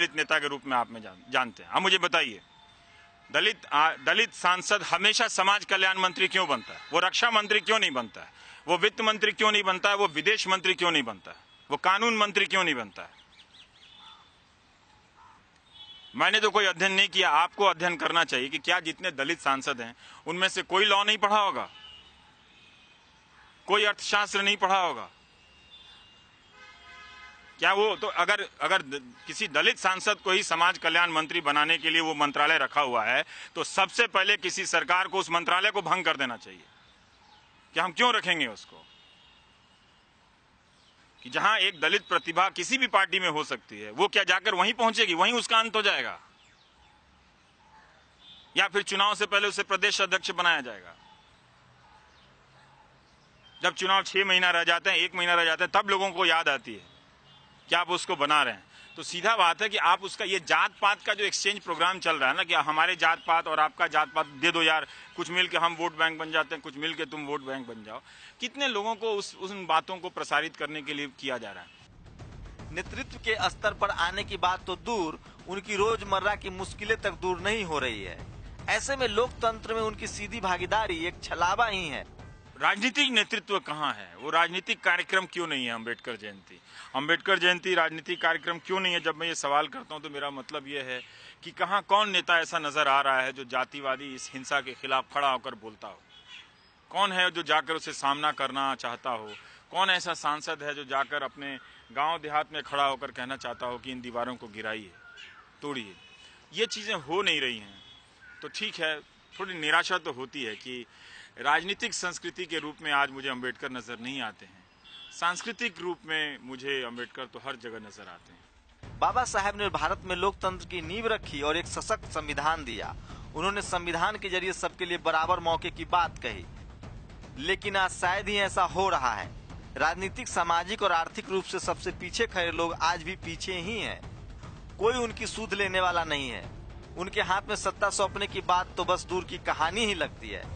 दलित नेता के रूप में आप में जानते हैं। आप मुझे बताइए, दलित सांसद हमेशा समाज कल्याण मंत्री क्यों बनता है? वो रक्षा मंत्री क्यों नहीं बनता है? वो वित्त मंत्री क्यों नहीं बनता है? वो विदेश मंत्री क्यों नहीं बनता है? वो कानून मंत्री क्यों नहीं बनता है? मैंने तो कोई अध्ययन नहीं किया, आपको अध्ययन करना चाहिए कि क्या जितने दलित सांसद हैं उनमें से कोई लॉ नहीं पढ़ा होगा, कोई अर्थशास्त्र नहीं पढ़ा होगा? क्या वो तो अगर किसी दलित सांसद को ही समाज कल्याण मंत्री बनाने के लिए वो मंत्रालय रखा हुआ है तो सबसे पहले किसी सरकार को उस मंत्रालय को भंग कर देना चाहिए। कि हम क्यों रखेंगे उसको? कि जहां एक दलित प्रतिभा किसी भी पार्टी में हो सकती है, वो क्या जाकर वहीं पहुंचेगी, वहीं उसका अंत हो जाएगा? या फिर चुनाव से पहले उसे प्रदेश अध्यक्ष बनाया जाएगा? जब चुनाव 6 महीना रह जाते हैं, 1 महीना रह जाते हैं, तब लोगों को याद आती है कि आप उसको बना रहे हैं। तो सीधा बात है कि आप उसका ये जात पात का जो एक्सचेंज प्रोग्राम चल रहा है ना, कि हमारे जात पात और आपका जात पात दे दो यार, कुछ मिल के हम वोट बैंक बन जाते हैं, कुछ मिल के तुम वोट बैंक बन जाओ, कितने लोगों को उन बातों को प्रसारित करने के लिए किया जा रहा है। नेतृत्व के स्तर पर आने की बात तो दूर, उनकी रोजमर्रा की मुश्किलें तक दूर नहीं हो रही है। ऐसे में लोकतंत्र में उनकी सीधी भागीदारी एक छलावा ही है। राजनीतिक नेतृत्व कहाँ है? वो राजनीतिक कार्यक्रम क्यों नहीं है? अम्बेडकर जयंती राजनीतिक कार्यक्रम क्यों नहीं है? जब मैं ये सवाल करता हूँ तो मेरा मतलब ये है कि कहाँ कौन नेता ऐसा नजर आ रहा है जो जातिवादी इस हिंसा के खिलाफ खड़ा होकर बोलता हो? कौन है जो जाकर उसे सामना करना चाहता हो? कौन ऐसा सांसद है जो जाकर अपने गांव देहात में खड़ा होकर कहना चाहता हो कि इन दीवारों को गिराइए, तोड़िए? ये चीजें हो नहीं रही हैं। तो ठीक है, थोड़ी निराशा तो होती है कि राजनीतिक संस्कृति के रूप में आज मुझे अम्बेडकर नजर नहीं आते हैं। सांस्कृतिक रूप में मुझे अम्बेडकर तो हर जगह नजर आते हैं। बाबा साहेब ने भारत में लोकतंत्र की नींव रखी और एक सशक्त संविधान दिया। उन्होंने संविधान के जरिए सबके लिए बराबर मौके की बात कही। लेकिन आज शायद ही ऐसा हो रहा है। राजनीतिक, सामाजिक और आर्थिक रूप से सबसे पीछे खड़े लोग आज भी पीछे ही हैं। कोई उनकी सूध लेने वाला नहीं है। उनके हाथ में सत्ता सौंपने की बात तो बस दूर की कहानी ही लगती है।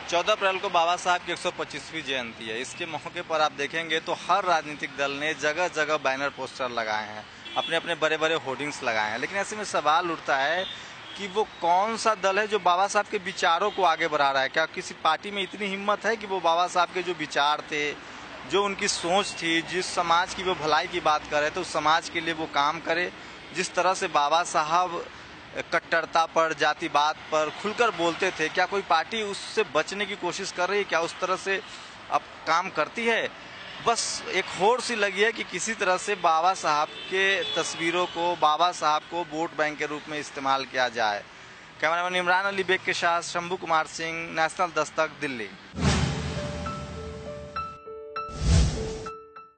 14 अप्रैल को बाबा साहब की 125वीं जयंती है। इसके मौके पर आप देखेंगे तो हर राजनीतिक दल ने जगह जगह बैनर पोस्टर लगाए हैं, अपने अपने बड़े बड़े होर्डिंग्स लगाए हैं। लेकिन ऐसे में सवाल उठता है कि वो कौन सा दल है जो बाबा साहब के विचारों को आगे बढ़ा रहा है? क्या किसी पार्टी में इतनी हिम्मत है कि वो बाबा साहब के जो विचार थे, जो उनकी सोच थी, जिस समाज की वो भलाई की बात करे तो उस समाज के लिए वो काम करे? जिस तरह से बाबा साहब कट्टरता पर, जातिवाद पर खुलकर बोलते थे, क्या कोई पार्टी उससे बचने की कोशिश कर रही है? क्या उस तरह से अब काम करती है? बस एक होड़ सी लगी है कि किसी तरह से बाबा साहब के तस्वीरों को, बाबा साहब को वोट बैंक के रूप में इस्तेमाल किया जाए। कैमरामैन इमरान अली बेग के साथ शंभू कुमार सिंह, नेशनल दस्तक, दिल्ली।